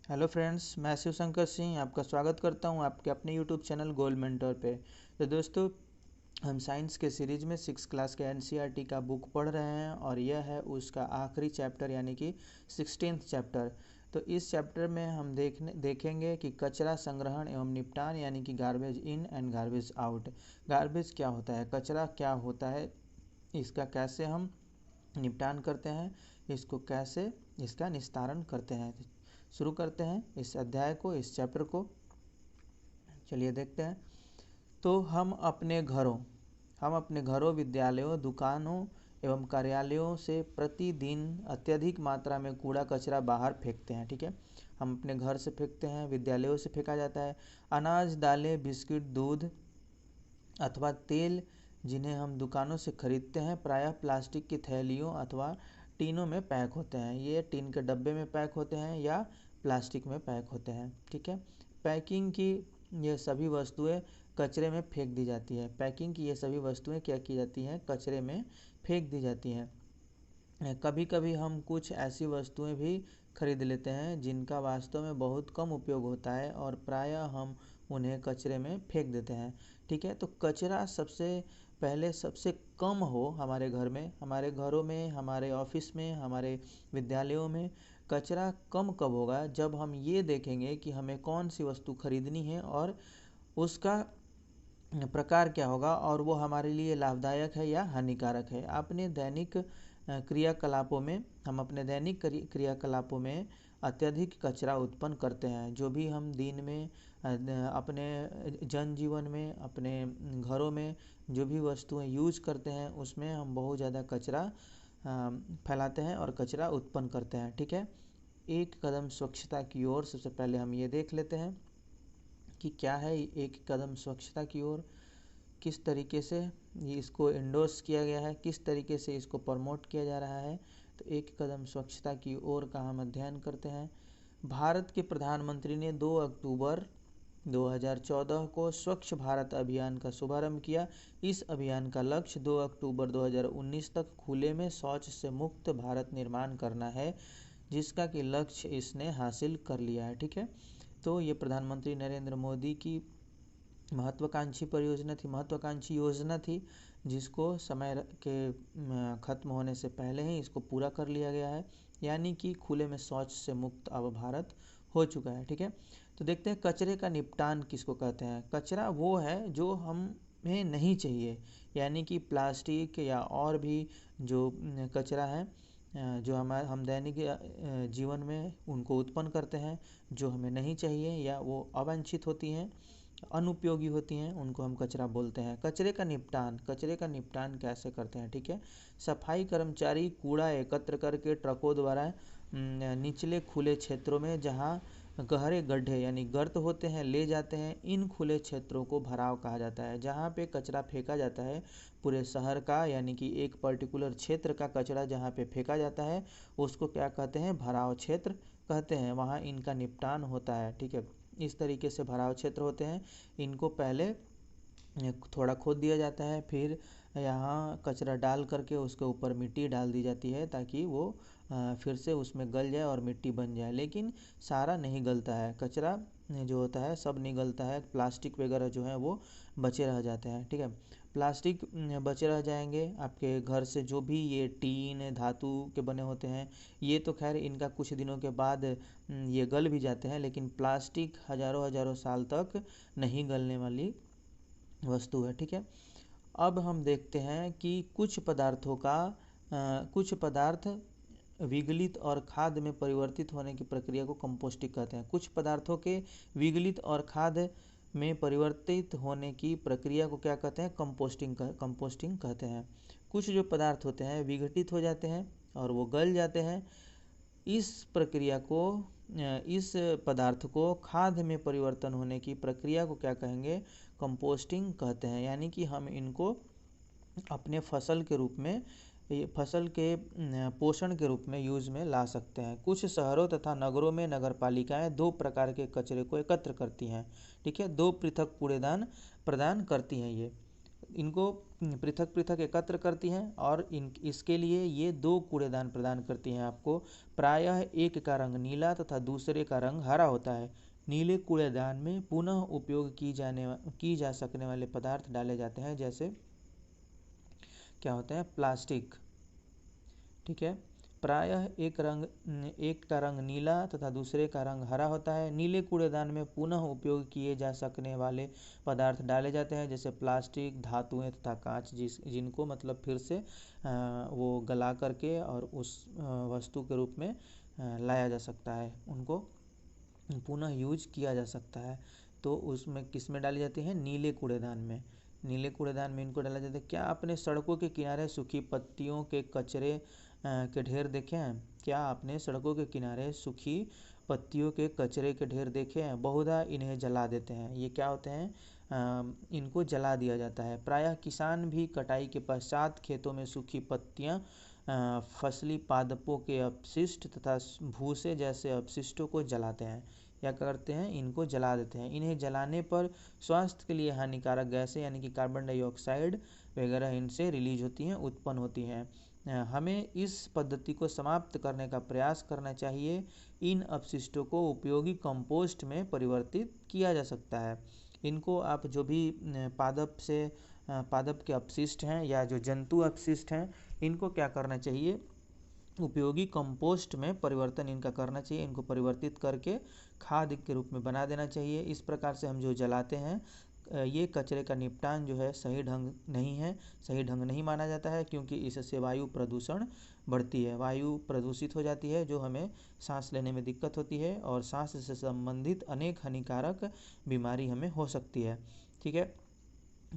Hello friends, मैं शिव शंकर सिंह आपका स्वागत करता हूं आपके अपने यूट्यूब चैनल गोल्ड मेंटर पे। तो दोस्तों, हम साइंस के सीरीज में 6 क्लास के एनसीईआरटी का बुक पढ़ रहे हैं और यह है उसका आखिरी चैप्टर यानी कि 16th चैप्टर। तो इस चैप्टर में हम देखेंगे कि कचरा संग्रहण एवं निपटान यानी कि garbage in and garbage out. Garbage क्या होता है, कचरा क्या होता है, इसका कैसे हम निपटान करते हैं, इसको कैसे इसका निस्तारण करते हैं। शुरू करते हैं इस अध्याय को, इस चैप्टर को। चलिए देखते हैं। तो हम अपने घरों, विद्यालयों, दुकानों एवं कार्यालयों से प्रतिदिन अत्यधिक मात्रा में कूड़ा कचरा बाहर फेंकते हैं। ठीक है, हम अपने घर से फेंकते हैं, विद्यालयों से फेंका जाता है। अनाज, दालें, बिस्किट, दूध अथवा तेल जिन्हें हम दुकानों से खरीदते हैं प्रायः प्लास्टिक की थैलियों अथवा टीनों में पैक होते हैं। ये टीन के डब्बे में पैक होते हैं या प्लास्टिक में पैक होते हैं। ठीक है, पैकिंग की ये सभी वस्तुएं कचरे में फेंक दी जाती है। पैकिंग की ये सभी वस्तुएं क्या की जाती हैं, कचरे में फेंक दी जाती हैं। कभी कभी हम कुछ ऐसी वस्तुएं भी खरीद लेते हैं जिनका वास्तव में बहुत कम उपयोग होता है और प्रायः हम उन्हें कचरे में फेंक देते हैं। ठीक है, तो कचरा सबसे कम हो हमारे घर में, हमारे घरों में, हमारे ऑफिस में, हमारे विद्यालयों में कचरा कम कब होगा, जब हम ये देखेंगे कि हमें कौन सी वस्तु खरीदनी है और उसका प्रकार क्या होगा और वो हमारे लिए लाभदायक है या हानिकारक है। हम अपने दैनिक क्रियाकलापों में अत्यधिक कचरा उत्पन्न करते हैं। जो भी हम दिन में अपने जनजीवन में, अपने घरों में जो भी वस्तुएं यूज करते हैं उसमें हम बहुत ज़्यादा कचरा फैलाते हैं और कचरा उत्पन्न करते हैं। ठीक है, एक कदम स्वच्छता की ओर सबसे पहले हम ये देख लेते हैं कि क्या है एक कदम स्वच्छता की ओर, किस तरीके से ये इसको इंडोर्स किया गया है, किस तरीके से इसको प्रमोट किया जा रहा है। तो एक कदम स्वच्छता की ओर का हम अध्ययन करते हैं। भारत के प्रधानमंत्री ने 2 अक्टूबर 2014 को स्वच्छ भारत अभियान का शुभारंभ किया। इस अभियान का लक्ष्य 2 अक्टूबर 2019 तक खुले में शौच से मुक्त भारत निर्माण करना है, जिसका कि लक्ष्य इसने हासिल कर लिया है। ठीक है, तो ये प्रधानमंत्री नरेंद्र मोदी की महत्वाकांक्षी योजना थी, जिसको समय के ख़त्म होने से पहले ही इसको पूरा कर लिया गया है, यानी कि खुले में शौच से मुक्त अब भारत हो चुका है। ठीक है, तो देखते हैं कचरे का निपटान किसको कहते हैं। कचरा वो है जो हमें नहीं चाहिए, यानी कि प्लास्टिक या और भी जो कचरा है जो हम दैनिक जीवन में उनको उत्पन्न करते हैं, जो हमें नहीं चाहिए या वो अवांछित होती हैं, अनुपयोगी होती हैं, उनको हम कचरा बोलते हैं। कचरे का निपटान कैसे करते हैं। ठीक है, सफाई कर्मचारी कूड़ा एकत्र करके ट्रकों द्वारा निचले खुले क्षेत्रों में जहां गहरे गड्ढे यानी गर्त होते हैं ले जाते हैं। इन खुले क्षेत्रों को भराव कहा जाता है। जहाँ पे कचरा फेंका जाता है पूरे शहर का, यानी कि एक पर्टिकुलर क्षेत्र का कचरा जहाँ पे फेंका जाता है उसको क्या कहते हैं, भराव क्षेत्र कहते हैं। वहाँ इनका निपटान होता है। ठीक है, इस तरीके से भराव क्षेत्र होते हैं। इनको पहले थोड़ा खोद दिया जाता है, फिर यहाँ कचरा डाल करके उसके ऊपर मिट्टी डाल दी जाती है ताकि वो फिर से उसमें गल जाए और मिट्टी बन जाए। लेकिन सारा नहीं गलता है, कचरा जो होता है सब नहीं गलता है। प्लास्टिक वगैरह जो है वो बचे रह जाते हैं। ठीक है, प्लास्टिक बचे रह जाएंगे। आपके घर से जो भी ये टीन धातु के बने होते हैं, ये तो खैर इनका कुछ दिनों के बाद ये गल भी जाते हैं, लेकिन प्लास्टिक हज़ारों हज़ारों साल तक नहीं गलने वाली वस्तु है। ठीक है, अब हम देखते हैं कि कुछ पदार्थ विगलित और खाद में परिवर्तित होने की प्रक्रिया को कंपोस्टिंग कहते हैं। कुछ पदार्थों के विगलित और खाद में परिवर्तित होने की प्रक्रिया को क्या कहते हैं, कंपोस्टिंग कहते हैं। कुछ जो पदार्थ होते हैं विघटित हो जाते हैं और वो गल जाते हैं। इस पदार्थ को खाद में परिवर्तन होने की प्रक्रिया को क्या कहेंगे, कंपोस्टिंग कहते हैं। यानी कि हम इनको अपने फसल के पोषण के रूप में यूज में ला सकते हैं। कुछ शहरों तथा नगरों में नगरपालिकाएं 2 प्रकार के कचरे को एकत्र करती हैं। ठीक है, 2 पृथक कूड़ेदान प्रदान करती हैं। ये इनको पृथक पृथक एकत्र करती हैं और इसके लिए ये 2 कूड़ेदान प्रदान करती हैं आपको। प्रायः एक का रंग नीला तथा दूसरे का रंग हरा होता है। नीले कूड़ेदान में पुनः उपयोग की जा सकने वाले पदार्थ डाले जाते हैं, जैसे क्या होते हैं, प्लास्टिक। ठीक है, प्रायः एक का रंग नीला तथा दूसरे का रंग हरा होता है। नीले कूड़ेदान में पुनः उपयोग किए जा सकने वाले पदार्थ डाले जाते हैं, जैसे प्लास्टिक, धातुएं तथा कांच, जिनको मतलब फिर से वो गला करके और उस वस्तु के रूप में लाया जा सकता है, उनको पुनः यूज किया जा सकता है। तो उसमें किस में डाली जाती है, नीले कूड़ेदान में। नीले कूड़ेदान में इनको डाला जाता है। क्या आपने सड़कों के किनारे सूखी पत्तियों के कचरे के ढेर देखे हैं? क्या आपने सड़कों के किनारे सूखी पत्तियों के कचरे के ढेर देखे हैं? बहुधा इन्हें जला देते हैं। ये क्या होते हैं, इनको जला दिया जाता है। प्रायः किसान भी कटाई के पश्चात खेतों में सूखी पत्तियां, फसली पादपों के अपशिष्ट तथा भूसे जैसे अपशिष्टों को जलाते हैं। क्या करते हैं, इनको जला देते हैं। इन्हें जलाने पर स्वास्थ्य के लिए हानिकारक गैसें यानी कि कार्बन डाइऑक्साइड वगैरह इनसे रिलीज होती हैं, उत्पन्न होती हैं। हमें इस पद्धति को समाप्त करने का प्रयास करना चाहिए। इन अपशिष्टों को उपयोगी कंपोस्ट में परिवर्तित किया जा सकता है। इनको आप जो भी पादप के अपशिष्ट हैं या जो जंतु अपशिष्ट हैं, इनको क्या करना चाहिए, उपयोगी कंपोस्ट में परिवर्तन इनका करना चाहिए। इनको परिवर्तित करके खाद के रूप में बना देना चाहिए। इस प्रकार से हम जो जलाते हैं, ये कचरे का निपटान जो है सही ढंग नहीं माना जाता है, क्योंकि इससे वायु प्रदूषण बढ़ती है, वायु प्रदूषित हो जाती है, जो हमें सांस लेने में दिक्कत होती है और सांस से संबंधित अनेक हानिकारक बीमारी हमें हो सकती है। ठीक है,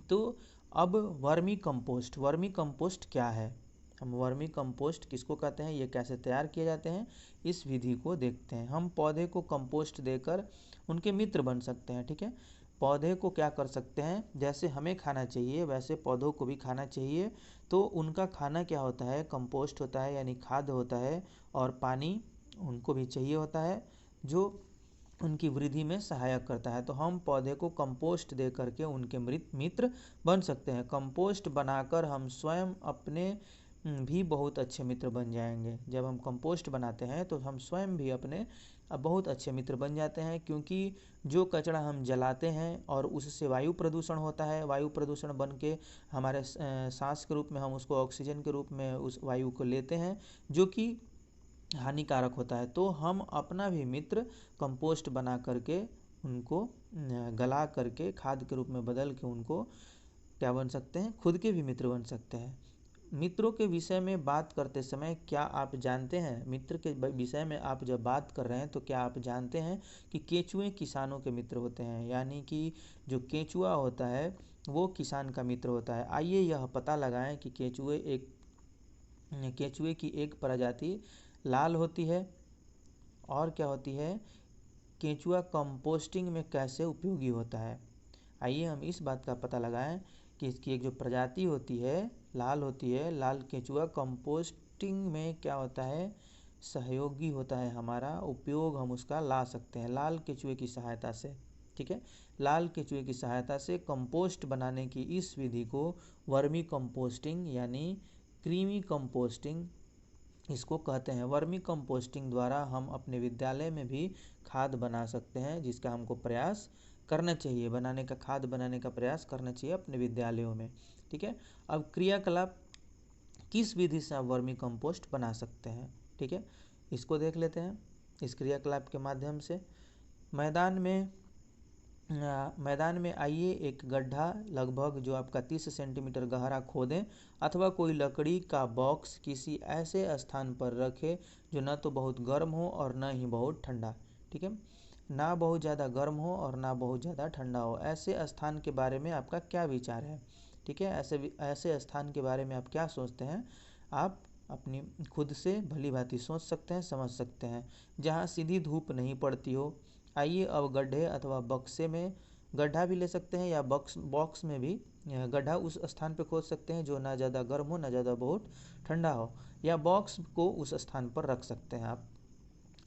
तो अब वर्मी कंपोस्ट क्या है, हम वर्मी कंपोस्ट किसको कहते हैं, ये कैसे तैयार किए जाते हैं, इस विधि को देखते हैं। हम पौधे को कंपोस्ट देकर उनके मित्र बन सकते हैं। ठीक है, पौधे को क्या कर सकते हैं, जैसे हमें खाना चाहिए वैसे पौधों को भी खाना चाहिए। तो उनका खाना क्या होता है, कंपोस्ट होता है, यानी खाद होता है, और पानी उनको भी चाहिए होता है, जो उनकी वृद्धि में सहायक करता है। तो हम पौधे को कंपोस्ट दे करके उनके मित्र बन सकते हैं। कंपोस्ट बनाकर हम स्वयं अपने भी बहुत अच्छे मित्र बन जाएंगे। जब हम कंपोस्ट बनाते हैं तो हम स्वयं भी अपने बहुत अच्छे मित्र बन जाते हैं, क्योंकि जो कचरा हम जलाते हैं और उससे वायु प्रदूषण होता है, वायु प्रदूषण बन के हमारे सांस के रूप में हम उसको ऑक्सीजन के रूप में उस वायु को लेते हैं, जो कि हानिकारक होता है। तो हम अपना भी मित्र कंपोस्ट बना करके उनको गला करके खाद के रूप में बदल के उनको क्या बन सकते हैं, खुद के भी मित्र बन सकते हैं। मित्रों के विषय में बात करते समय क्या आप जानते हैं, मित्र के विषय में आप जब बात कर रहे हैं तो क्या आप जानते हैं कि केंचुए किसानों के मित्र होते हैं, यानी कि जो केंचुआ होता है वो किसान का मित्र होता है। आइए यह पता लगाएं कि केंचुए की एक प्रजाति लाल होती है और क्या होती है, केंचुआ कंपोस्टिंग में कैसे उपयोगी होता है। आइए हम इस बात का पता लगाएं कि इसकी एक जो प्रजाति होती है लाल केंचुआ कंपोस्टिंग में क्या होता है, सहयोगी होता है, हमारा उपयोग हम उसका ला सकते हैं लाल केंचुए की सहायता से। ठीक है, लाल केंचुए की सहायता से कंपोस्ट बनाने की इस विधि को वर्मी कंपोस्टिंग यानी कृमि कंपोस्टिंग इसको कहते हैं। वर्मी कंपोस्टिंग द्वारा हम अपने विद्यालय में भी खाद बना सकते हैं, जिसका हमको प्रयास करना चाहिए, खाद बनाने का प्रयास करना चाहिए अपने विद्यालयों में। ठीक है, अब क्रियाकलाप किस विधि से आप वर्मी कंपोस्ट बना सकते हैं, ठीक है, इसको देख लेते हैं। इस क्रियाकलाप के माध्यम से मैदान में आइए एक गड्ढा लगभग जो आपका 30 सेंटीमीटर गहरा खोदें, अथवा कोई लकड़ी का बॉक्स किसी ऐसे स्थान पर रखें जो न तो बहुत गर्म हो और न ही बहुत ठंडा। ठीक है, ना बहुत ज़्यादा गर्म हो और ना बहुत ज़्यादा ठंडा हो। ऐसे स्थान के बारे में आपका क्या विचार है, ठीक है, ऐसे स्थान के बारे में आप क्या सोचते हैं, आप अपनी खुद से भली भांति सोच सकते हैं, समझ सकते हैं, जहाँ सीधी धूप नहीं पड़ती हो। आइए अब गड्ढे अथवा बक्से में, गड्ढा भी ले सकते हैं या बॉक्स में भी गड्ढा उस स्थान पर खोद सकते हैं जो ना ज़्यादा गर्म हो ना ज़्यादा बहुत ठंडा हो, या बॉक्स को उस स्थान पर रख सकते हैं आप।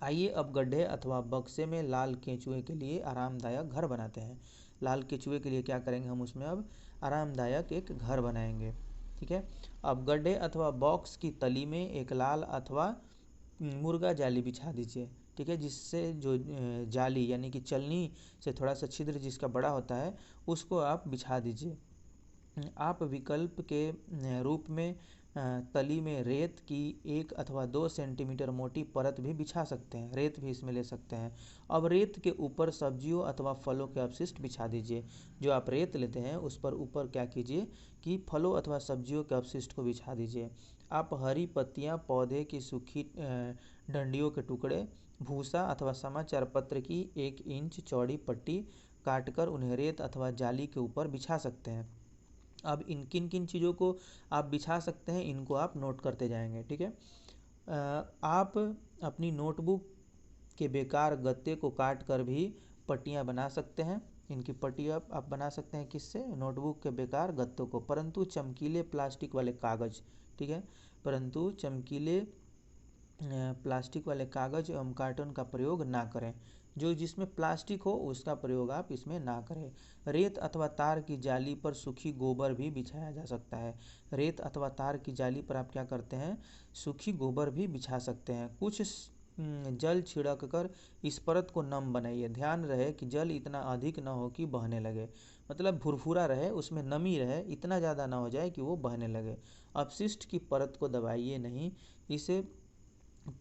आइए अब गड्ढे अथवा बक्से में लाल केंचुए के लिए आरामदायक घर बनाते हैं। लाल केचुए के लिए क्या करेंगे, हम उसमें अब आरामदायक एक घर बनाएंगे। ठीक है। अब गड्ढे अथवा बॉक्स की तली में एक लाल अथवा मुर्गा जाली बिछा दीजिए। ठीक है, जिससे जो जाली यानी कि चलनी से थोड़ा सा छिद्र जिसका बड़ा होता है उसको आप बिछा दीजिए। आप विकल्प के रूप में तली में रेत की 1 अथवा 2 सेंटीमीटर मोटी परत भी बिछा सकते हैं, रेत भी इसमें ले सकते हैं। अब रेत के ऊपर सब्जियों अथवा फलों के अवशिष्ट बिछा दीजिए। जो आप रेत लेते हैं उस पर ऊपर क्या कीजिए कि फलों अथवा सब्जियों के अवशिष्ट को बिछा दीजिए। आप हरी पत्तियां, पौधे की सूखी डंडियों के टुकड़े, भूसा अथवा समाचार पत्र की 1 इंच चौड़ी पट्टी काटकर उन्हें रेत अथवा जाली के ऊपर बिछा सकते हैं। अब इन किन किन चीज़ों को आप बिछा सकते हैं इनको आप नोट करते जाएंगे। ठीक है। आप अपनी नोटबुक के बेकार गत्ते को काट कर भी पट्टियाँ बना सकते हैं। इनकी पट्टियाँ आप बना सकते हैं किससे, नोटबुक के बेकार गत्तों को, परंतु चमकीले प्लास्टिक वाले कागज़। ठीक है, परंतु चमकीले प्लास्टिक वाले कागज़ एवं कार्टन का प्रयोग ना करें। जो जिसमें प्लास्टिक हो उसका प्रयोग आप इसमें ना करें। रेत अथवा तार की जाली पर सूखी गोबर भी बिछाया जा सकता है। रेत अथवा तार की जाली पर आप क्या करते हैं, सूखी गोबर भी बिछा सकते हैं। कुछ जल छिड़क कर इस परत को नम बनाइए। ध्यान रहे कि जल इतना अधिक न हो कि बहने लगे, मतलब भुरभुरा रहे, उसमें नमी रहे, इतना ज़्यादा ना हो जाए कि वो बहने लगे। अपशिष्ट की परत को दबाइए नहीं, इसे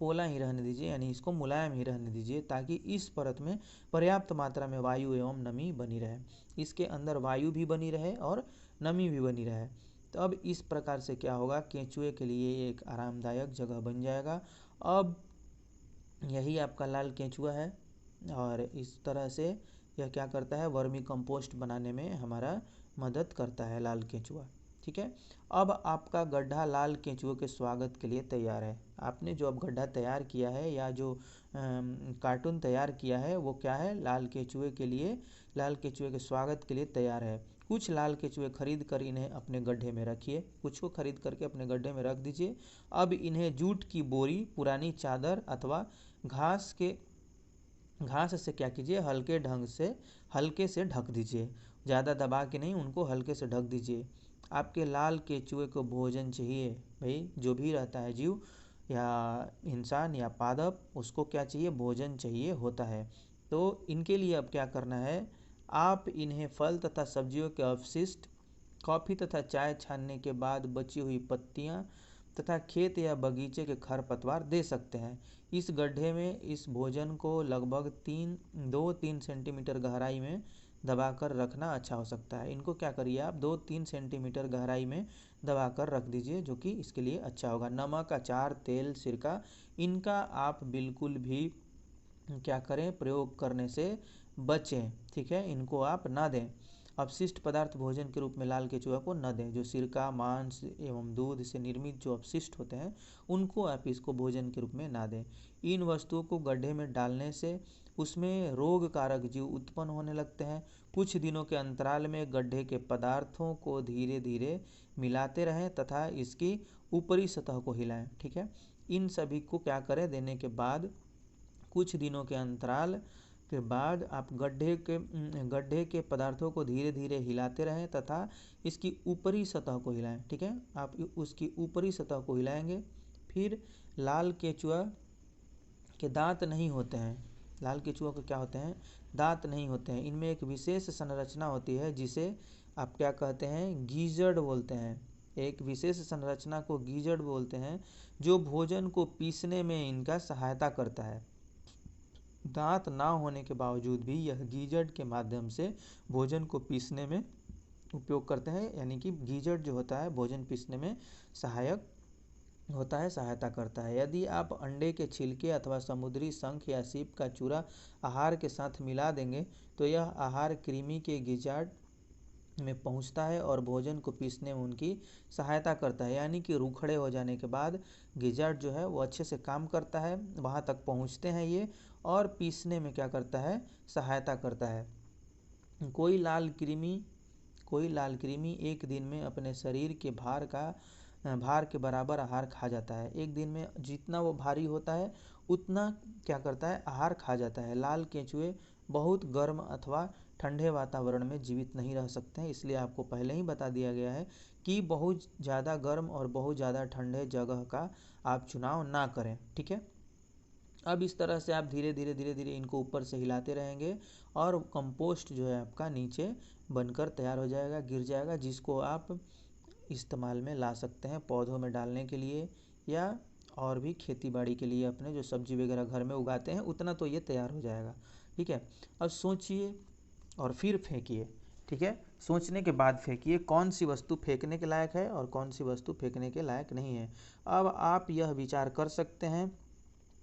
पोला ही रहने दीजिए, यानी इसको मुलायम ही रहने दीजिए, ताकि इस परत में पर्याप्त मात्रा में वायु एवं नमी बनी रहे, इसके अंदर वायु भी बनी रहे और नमी भी बनी रहे। तो अब इस प्रकार से क्या होगा, केंचुए के लिए एक आरामदायक जगह बन जाएगा। अब यही आपका लाल केंचुआ है और इस तरह से यह क्या करता है, वर्मी कंपोस्ट बनाने में हमारा मदद करता है लाल केंचुआ। ठीक है। अब आपका गड्ढा लाल केंचुए के स्वागत के लिए तैयार है। आपने जो अब गड्ढा तैयार किया है या जो कार्टून तैयार किया है वो क्या है, लाल केंचुए के लिए, लाल केंचुए के स्वागत के लिए तैयार है। कुछ लाल केंचुए खरीद कर इन्हें अपने गड्ढे में रखिए, कुछ को खरीद करके अपने गड्ढे में रख दीजिए। अब इन्हें जूट की बोरी, पुरानी चादर अथवा घास से क्या कीजिए, हल्के से ढक दीजिए। ज़्यादा दबा के नहीं, उनको हल्के से ढक दीजिए। आपके लाल केंचुए को भोजन चाहिए भाई, जो भी रहता है जीव या इंसान या पादप, उसको क्या चाहिए, भोजन चाहिए होता है। तो इनके लिए अब क्या करना है, आप इन्हें फल तथा सब्जियों के अवशिष्ट, कॉफ़ी तथा चाय छानने के बाद बची हुई पत्तियां तथा खेत या बगीचे के खरपतवार दे सकते हैं। इस गड्ढे में इस भोजन को लगभग 2-3 सेंटीमीटर गहराई में दबाकर रखना अच्छा हो सकता है। इनको क्या करिए आप 2-3 सेंटीमीटर गहराई में दबाकर रख दीजिए, जो कि इसके लिए अच्छा होगा। नमक, अचार, तेल, सिरका, इनका आप बिल्कुल भी क्या करें, प्रयोग करने से बचें। ठीक है, इनको आप ना दें। अपशिष्ट पदार्थ भोजन के रूप में लाल केंचुआ को न दें। जो सिरका, मांस एवं दूध से निर्मित जो अपशिष्ट होते हैं उनको आप इसको भोजन के रूप में ना दें। इन वस्तुओं को गड्ढे में डालने से उसमें रोग कारक जीव उत्पन्न होने लगते हैं। कुछ दिनों के अंतराल में गड्ढे के पदार्थों को धीरे धीरे मिलाते रहें तथा इसकी ऊपरी सतह को हिलाएं। ठीक है, इन सभी को क्या करें, देने के बाद कुछ दिनों के अंतराल के बाद आप गड्ढे के पदार्थों को धीरे धीरे हिलाते रहें तथा इसकी ऊपरी सतह को हिलाएं। ठीक है, आप उसकी ऊपरी सतह को हिलाएंगे। फिर लाल केंचुआ के दांत नहीं होते हैं, लाल केंचुआ के क्या होते हैं, दांत नहीं होते हैं। इनमें एक विशेष संरचना होती है जिसे आप क्या कहते हैं, गीजड़ बोलते हैं। एक विशेष संरचना को गीजड़ बोलते हैं, जो भोजन को पीसने में इनका सहायता करता है। दांत ना होने के बावजूद भी यह गीजड़ के माध्यम से भोजन को पीसने में उपयोग करते हैं, यानी कि गीजड़ जो होता है भोजन पीसने में सहायक होता है, सहायता करता है। यदि आप अंडे के छिलके अथवा समुद्री शंख या सीप का चूरा आहार के साथ मिला देंगे तो यह आहार कृमि के गीजड़ में पहुंचता है और भोजन को पीसने में उनकी सहायता करता है। यानी कि रूखड़े हो जाने के बाद गीजड़ जो है वो अच्छे से काम करता है, वहाँ तक पहुँचते हैं ये, और पीसने में क्या करता है, सहायता करता है। कोई लाल कृमि एक दिन में अपने शरीर के भार के बराबर आहार खा जाता है। एक दिन में जितना वो भारी होता है उतना क्या करता है, आहार खा जाता है। लाल केंचुए बहुत गर्म अथवा ठंडे वातावरण में जीवित नहीं रह सकते हैं। इसलिए आपको पहले ही बता दिया गया है कि बहुत ज़्यादा गर्म और बहुत ज़्यादा ठंडे जगह का आप चुनाव ना करें, ठीक है। अब इस तरह से आप धीरे धीरे इनको ऊपर से हिलाते रहेंगे और कंपोस्ट जो है आपका नीचे बनकर तैयार हो जाएगा, गिर जाएगा, जिसको आप इस्तेमाल में ला सकते हैं पौधों में डालने के लिए या और भी खेती बाड़ी के लिए। अपने जो सब्जी वगैरह घर में उगाते हैं उतना तो ये तैयार हो जाएगा, ठीक है। अब सोचिए और फिर फेंकिए, ठीक है। सोचने के बाद फेंकिए कौन सी वस्तु फेंकने के लायक है और कौन सी वस्तु फेंकने के लायक नहीं है। अब आप यह विचार कर सकते हैं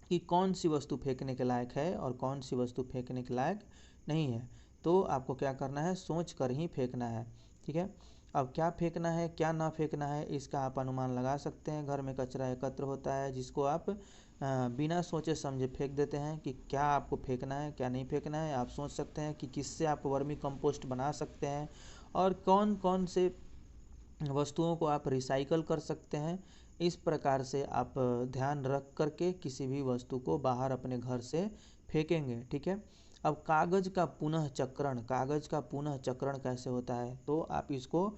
कि कौन सी वस्तु फेंकने के लायक है और कौन सी वस्तु फेंकने के लायक नहीं है। तो आपको क्या करना है, सोच कर ही फेंकना है, ठीक है। अब क्या फेंकना है क्या ना फेंकना है इसका आप अनुमान लगा सकते हैं। घर में कचरा एकत्र होता है जिसको आप बिना सोचे समझे फेंक देते हैं कि क्या आपको फेंकना है क्या नहीं फेंकना है। आप सोच सकते हैं कि किससे आप वर्मी कंपोस्ट बना सकते हैं और कौन कौन से वस्तुओं को आप रिसाइकल कर सकते हैं। इस प्रकार से आप ध्यान रख करके किसी भी वस्तु को बाहर अपने घर से फेंकेंगे, ठीक है। अब कागज़ का पुनः चक्रण कैसे होता है, तो आप इसको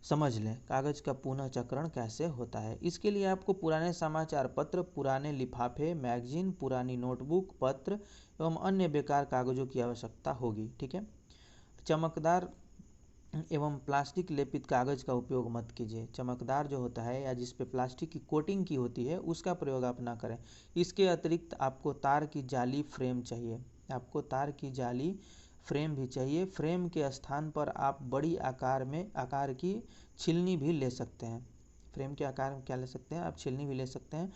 समझ लें। कागज़ का पुनः चक्रण कैसे होता है, इसके लिए आपको पुराने समाचार पत्र, पुराने लिफाफे, मैगजीन, पुरानी नोटबुक, पत्र एवं अन्य बेकार कागज़ों की आवश्यकता होगी, ठीक है। चमकदार एवं प्लास्टिक लेपित कागज़ का उपयोग मत कीजिए। चमकदार जो होता है या जिस पे प्लास्टिक की कोटिंग की होती है उसका प्रयोग आप ना करें। इसके अतिरिक्त आपको तार की जाली फ्रेम चाहिए, आपको तार की जाली फ्रेम भी चाहिए। फ्रेम के स्थान पर आप बड़ी आकार की छिलनी भी ले सकते हैं। फ्रेम के आकार में क्या ले सकते हैं आप, छिलनी भी ले सकते हैं।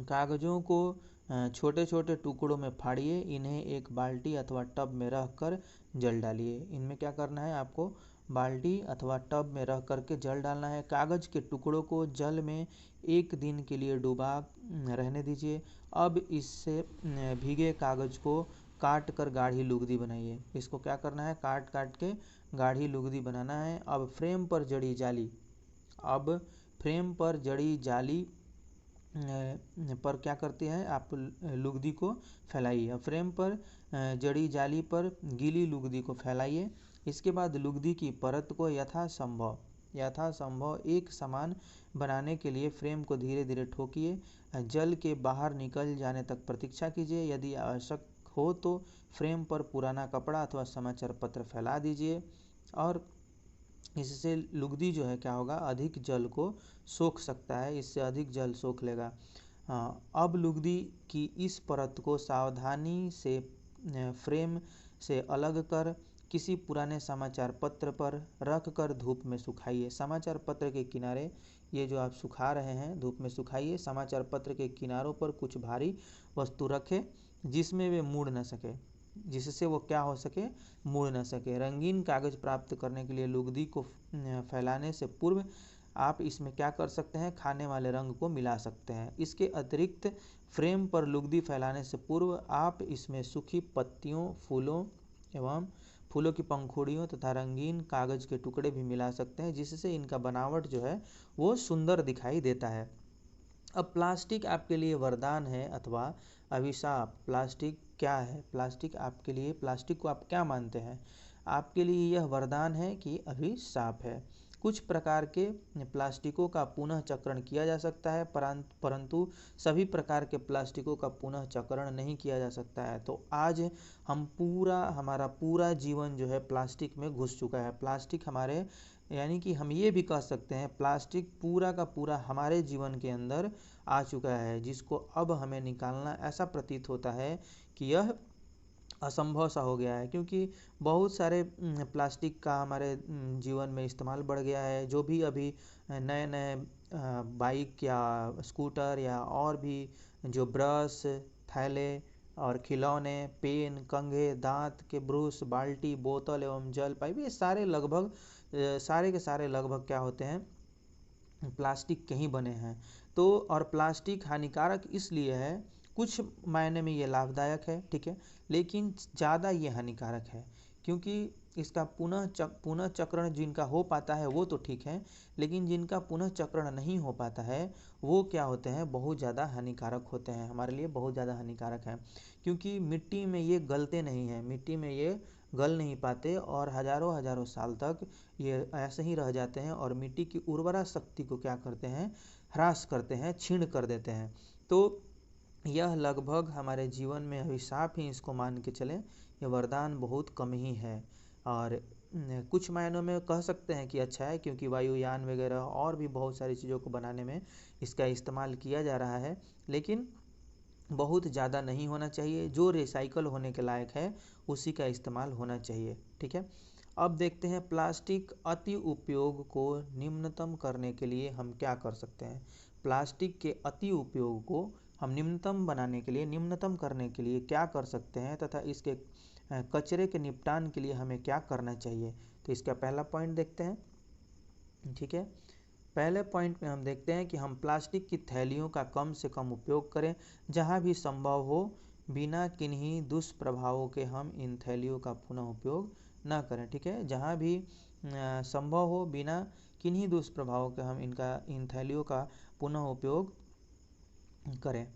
कागज़ों को छोटे छोटे टुकड़ों में फाड़िए, इन्हें एक बाल्टी अथवा टब में रख कर जल डालिए। इनमें क्या करना है, आपको बाल्टी अथवा टब में रख करके जल डालना है। कागज़ के टुकड़ों को जल में 1 दिन के लिए डूबा रहने दीजिए। अब इससे भीगे कागज़ को काट कर गाढ़ी लुगदी बनाइए। इसको क्या करना है, काट काट के गाढ़ी लुगदी बनाना है। अब फ्रेम पर जड़ी जाली पर क्या करते हैं आप, लुगदी को फैलाइए। फ्रेम पर जड़ी जाली पर गीली लुगदी को फैलाइए। इसके बाद लुगदी की परत को यथासंभव एक समान बनाने के लिए फ्रेम को धीरे धीरे ठोकिए। जल के बाहर निकल जाने तक प्रतीक्षा कीजिए। यदि आवश्यक हो तो फ्रेम पर पुराना कपड़ा अथवा समाचार पत्र फैला दीजिए और इससे लुगदी जो है क्या होगा, अधिक जल को सोख सकता है, इससे अधिक जल सोख लेगा। अब लुगदी की इस परत को सावधानी से फ्रेम से अलग कर किसी पुराने समाचार पत्र पर रख कर धूप में सुखाइए। समाचार पत्र के किनारे, ये जो आप सुखा रहे हैं धूप में सुखाइए। समाचार पत्र के किनारों पर कुछ भारी वस्तु रखें जिसमें वे मुड़ न सके, जिससे वो क्या हो सके, मुड़ न सके। रंगीन कागज़ प्राप्त करने के लिए लुगदी को फैलाने से पूर्व आप इसमें क्या कर सकते हैं, खाने वाले रंग को मिला सकते हैं। इसके अतिरिक्त फ्रेम पर लुगदी फैलाने से पूर्व आप इसमें सूखी पत्तियों, फूलों की पंखुड़ियों तथा रंगीन कागज़ के टुकड़े भी मिला सकते हैं, जिससे इनका बनावट जो है वो सुंदर दिखाई देता है। अब प्लास्टिक आपके लिए वरदान है अथवा अभिशाप। प्लास्टिक क्या है, प्लास्टिक को आप क्या मानते हैं? आपके लिए यह वरदान है कि अभिशाप है। कुछ प्रकार के प्लास्टिकों का पुनः चक्रण किया जा सकता है, परंतु सभी प्रकार के प्लास्टिकों का पुनः चक्रण नहीं किया जा सकता है। तो आज हमारा पूरा जीवन जो है प्लास्टिक में घुस चुका है। प्लास्टिक हमारे, यानी कि हम ये भी कह सकते हैं प्लास्टिक पूरा का पूरा हमारे जीवन के अंदर आ चुका है, जिसको अब हमें निकालना ऐसा प्रतीत होता है कि यह असंभव सा हो गया है, क्योंकि बहुत सारे प्लास्टिक का हमारे जीवन में इस्तेमाल बढ़ गया है। जो भी अभी नए नए बाइक या स्कूटर या और भी जो ब्रश, थैले और खिलौने, पेन, कंघे, दांत के ब्रश, बाल्टी, बोतल एवं जल पाइप, ये सारे के सारे लगभग क्या होते हैं, प्लास्टिक के ही बने हैं। तो और प्लास्टिक हानिकारक इसलिए है, कुछ मायने में ये लाभदायक है, ठीक है, लेकिन ज़्यादा ये हानिकारक है, क्योंकि इसका पुनः चक्रण जिनका हो पाता है वो तो ठीक है, लेकिन जिनका पुनः चक्रण नहीं हो पाता है वो क्या होते हैं, बहुत ज़्यादा हानिकारक होते हैं, हमारे लिए बहुत ज़्यादा हानिकारक हैं। क्योंकि मिट्टी में ये गलते नहीं हैं, मिट्टी में ये गल नहीं पाते और हजारों हजारों साल तक ये ऐसे ही रह जाते हैं और मिट्टी की उर्वरा शक्ति को क्या करते हैं, ह्रास करते हैं, क्षीण कर देते हैं। तो यह लगभग हमारे जीवन में अभिशाप ही इसको मान के चलें, ये वरदान बहुत कम ही है। और कुछ मायनों में कह सकते हैं कि अच्छा है, क्योंकि वायुयान वगैरह और भी बहुत सारी चीज़ों को बनाने में इसका इस्तेमाल किया जा रहा है, लेकिन बहुत ज़्यादा नहीं होना चाहिए। जो रिसाइकल होने के लायक है उसी का इस्तेमाल होना चाहिए, ठीक है। अब देखते हैं प्लास्टिक अति उपयोग को निम्नतम करने के लिए हम क्या कर सकते हैं। प्लास्टिक के अति उपयोग को हम न्यूनतम बनाने के लिए, न्यूनतम करने के लिए क्या कर सकते हैं तथा इसके कचरे के निपटान के लिए हमें क्या करना चाहिए। तो इसका पहला पॉइंट देखते हैं, ठीक है। पहले पॉइंट में हम देखते हैं कि हम प्लास्टिक की थैलियों का कम से कम उपयोग करें, जहां भी संभव हो बिना किन्हीं दुष्प्रभावों के हम इन थैलियों का पुनः उपयोग ना करें, ठीक है। जहां भी संभव हो बिना किन्हीं दुष्प्रभावों के हम इन थैलियों का पुनः उपयोग करें,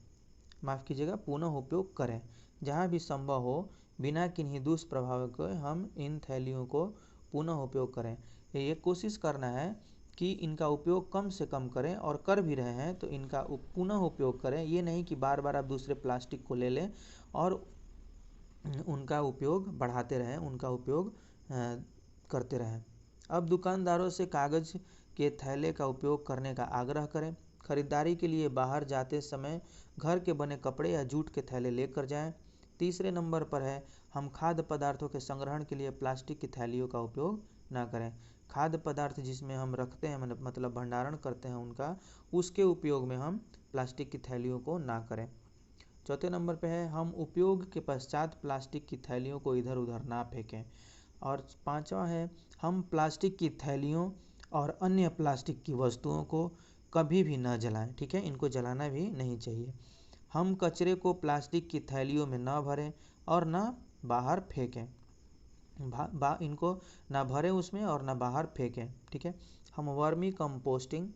माफ़ कीजिएगा, पुनः उपयोग करें। जहाँ भी संभव हो बिना किन्हीं दुष्प्रभाव के हम इन थैलियों को पुनः उपयोग करें। ये कोशिश करना है कि इनका उपयोग कम से कम करें, और कर भी रहे हैं तो इनका पुनः उपयोग करें। ये नहीं कि बार बार आप दूसरे प्लास्टिक को ले लें और उनका उपयोग बढ़ाते रहें, उनका उपयोग करते रहें। अब दुकानदारों से कागज़ के थैले का उपयोग करने का आग्रह करें। खरीदारी के लिए बाहर जाते समय घर के बने कपड़े या जूट के थैले लेकर जाएं। तीसरे नंबर पर है, हम खाद्य पदार्थों के संग्रहण के लिए प्लास्टिक की थैलियों का उपयोग ना करें। खाद्य पदार्थ जिसमें हम रखते हैं, मतलब भंडारण करते हैं उनका, उसके उपयोग में हम प्लास्टिक की थैलियों को ना करें। चौथे नंबर पे है, हम उपयोग के पश्चात प्लास्टिक की थैलियों को इधर उधर ना फेंकें। और पांचवा है, हम प्लास्टिक की थैलियों और अन्य प्लास्टिक की वस्तुओं को कभी भी न जलाएं, ठीक है, इनको जलाना भी नहीं चाहिए। हम कचरे को प्लास्टिक की थैलियों में न भरें और न बाहर फेंकें, इनको ना भरें उसमें और ना बाहर फेंकें, ठीक है। हम वर्मिंग कंपोस्टिंग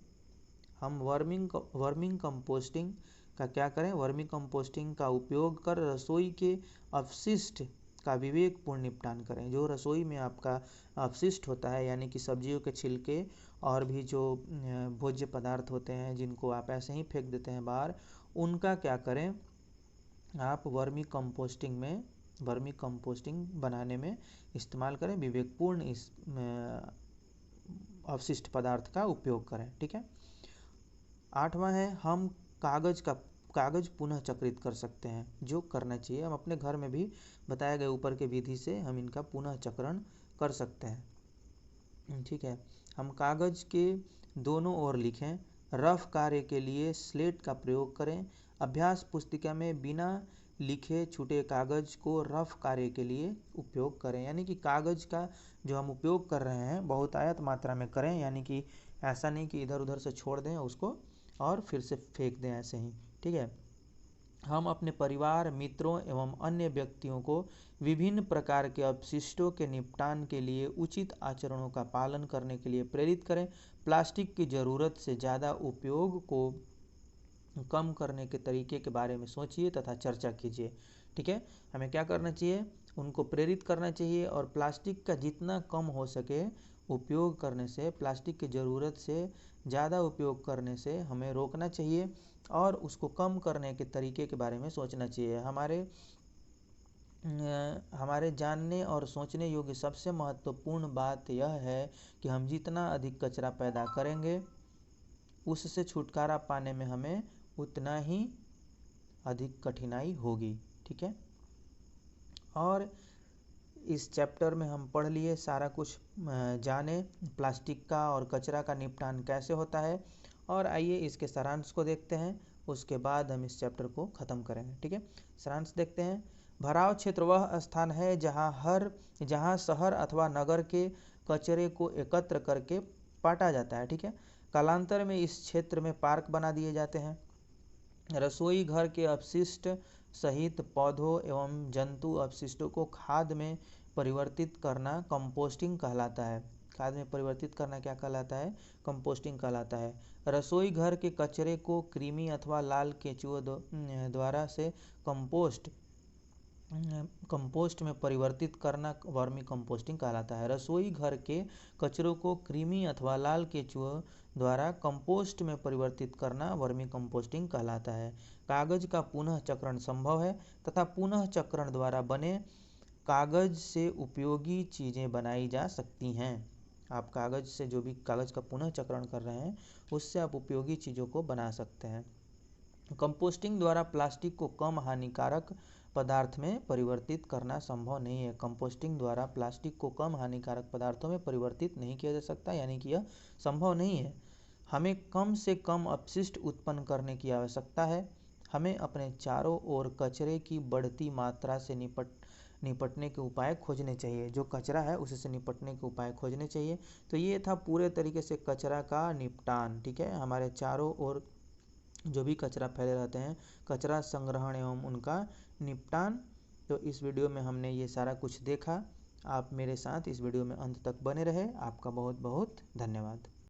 का क्या करें, वर्मी कंपोस्टिंग का उपयोग कर रसोई के अपशिष्ट का विवेकपूर्ण निपटान करें। जो रसोई में आपका अपशिष्ट होता है, यानी कि सब्जियों के छिलके और भी जो भोज्य पदार्थ होते हैं जिनको आप ऐसे ही फेंक देते हैं बाहर, उनका क्या करें, आप वर्मी कंपोस्टिंग बनाने में इस्तेमाल करें, विवेकपूर्ण इस अपशिष्ट पदार्थ का उपयोग करें, ठीक है। आठवां है, हम कागज पुनः चक्रित कर सकते हैं, जो करना चाहिए। हम अपने घर में भी बताए गए ऊपर के विधि से हम इनका पुनः चक्रण कर सकते हैं, ठीक है। हम कागज के दोनों ओर लिखें। रफ कार्य के लिए स्लेट का प्रयोग करें। अभ्यास पुस्तिका में बिना लिखे छूटे कागज को रफ कार्य के लिए उपयोग करें। यानी कि कागज का जो हम उपयोग कर रहे हैं बहुत आयत मात्रा में करें, यानी कि ऐसा नहीं कि इधर उधर से छोड़ दें उसको और फिर से फेंक दें ऐसे ही, ठीक है। हम अपने परिवार, मित्रों एवं अन्य व्यक्तियों को विभिन्न प्रकार के अपशिष्टों के निपटान के लिए उचित आचरणों का पालन करने के लिए प्रेरित करें। प्लास्टिक की ज़रूरत से ज़्यादा उपयोग को कम करने के तरीके के बारे में सोचिए तथा चर्चा कीजिए, ठीक है। हमें क्या करना चाहिए, उनको प्रेरित करना चाहिए और प्लास्टिक का जितना कम हो सके उपयोग करने से, प्लास्टिक की ज़रूरत से ज़्यादा उपयोग करने से हमें रोकना चाहिए और उसको कम करने के तरीके के बारे में सोचना चाहिए। हमारे जानने और सोचने योग्य सबसे महत्वपूर्ण बात यह है कि हम जितना अधिक कचरा पैदा करेंगे उससे छुटकारा पाने में हमें उतना ही अधिक कठिनाई होगी, ठीक है। और इस चैप्टर में हम पढ़ लिए सारा कुछ, जाने प्लास्टिक का और कचरा का निपटान कैसे होता है। और आइए इसके सारांश को देखते हैं, उसके बाद हम इस चैप्टर को ख़त्म करेंगे, ठीक है। सारांश देखते हैं। भराव क्षेत्र वह स्थान है जहाँ शहर अथवा नगर के कचरे को एकत्र करके पाटा जाता है, ठीक है। कालांतर में इस क्षेत्र में पार्क बना दिए जाते हैं। रसोई घर के अपशिष्ट सहित पौधों एवं जंतु अपशिष्टों को खाद में परिवर्तित करना कंपोस्टिंग कहलाता है। खाद में परिवर्तित करना क्या कहलाता है? कंपोस्टिंग कहलाता है। रसोई घर के कचरे को कृमि अथवा लाल केंचुओं द्वारा से कंपोस्ट में परिवर्तित करना वर्मी कंपोस्टिंग कहलाता है। रसोई घर के कचरों को कृमि अथवा लाल केंचुओं द्वारा कंपोस्ट में परिवर्तित करना वर्मी कंपोस्टिंग कहलाता है। कागज का पुनः चक्रण संभव है तथा पुनः चक्रण द्वारा बने कागज से उपयोगी चीज़ें बनाई जा सकती हैं। आप कागज से जो भी कागज का पुनः चक्रण कर रहे हैं उससे आप उपयोगी चीज़ों को बना सकते हैं। कंपोस्टिंग द्वारा प्लास्टिक को कम हानिकारक पदार्थ में परिवर्तित करना संभव नहीं है। कंपोस्टिंग द्वारा प्लास्टिक को कम हानिकारक पदार्थों में परिवर्तित नहीं किया जा सकता, यानी कि यह संभव नहीं है। हमें कम से कम अपशिष्ट उत्पन्न करने की आवश्यकता है। हमें अपने चारों ओर कचरे की बढ़ती मात्रा से निपटने के उपाय खोजने चाहिए। जो कचरा है उससे निपटने के उपाय खोजने चाहिए। तो ये था पूरे तरीके से कचरा का निपटान। ठीक है, हमारे चारों ओर जो भी कचरा फैले रहते हैं, कचरा संग्रहण एवं उनका निपटान। तो इस वीडियो में हमने ये सारा कुछ देखा। आप मेरे साथ इस वीडियो में अंत तक बने रहे। आपका बहुत बहुत धन्यवाद।